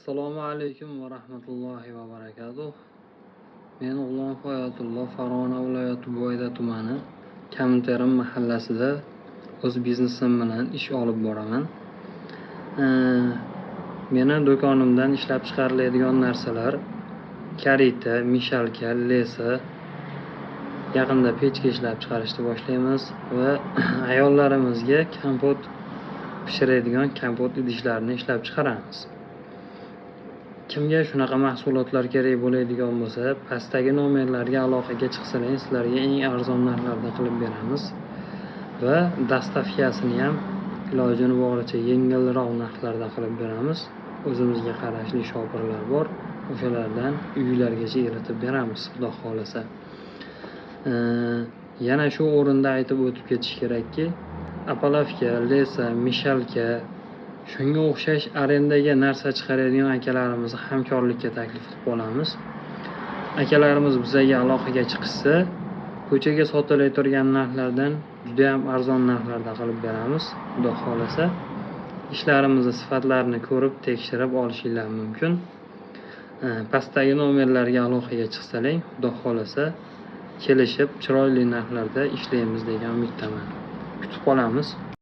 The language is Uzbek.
Assalomu alaykum va rahmatullohi va barakatuh. Men G'ulom Hayotullo, Farg'ona viloyati Bo'yda tumani Kamterim mahallasida o'z biznesim bilan ish olib boraman. Meni do'konimdan ishlab chiqariladigan narsalar karita, mishalka, lesa, yaqinda pechka ishlab chiqarishni boshlaymiz va ayollarimizga kompot pishiradigan kompot idishlarini ishlab chiqaramiz. Kimga shunaqa mahsulotlar kerak bo'ladigan bo'lsa, pastdagi nomerlarga aloqaga chiqsalaring, sizlarga eng arzon narxlarda qilib beramiz va dostavkasini ham ilojini boricha yengilroq narxlarda qilib beramiz. O'zimizga qarashli shopirlar bor, o'shalardan uylargacha eritib beramiz, xudo xolasa. Yana shu o'rinda aytib o'tib ketish kerakki, apalavka, lesa, mishalka, shunga o'xshash arendaga narsa chiqaradigan akalarimizni hamkorlikka taklif qilib qolamiz. Akalarimiz bizga aloqaga chiqsa, ko'chaga sotilib turgan narxlardan juda ham arzon narxlarda qilib beramiz. Xudo xolasa, ishlarimizni sifatlarini ko'rib, tekshirib olishinglar mumkin. Pastdagi nomerlarga aloqaga chiqsalaring, xudo xolasa, kelishib chiroyli narxlarda ishlaymiz degan umiddaman. Kutib qolamiz.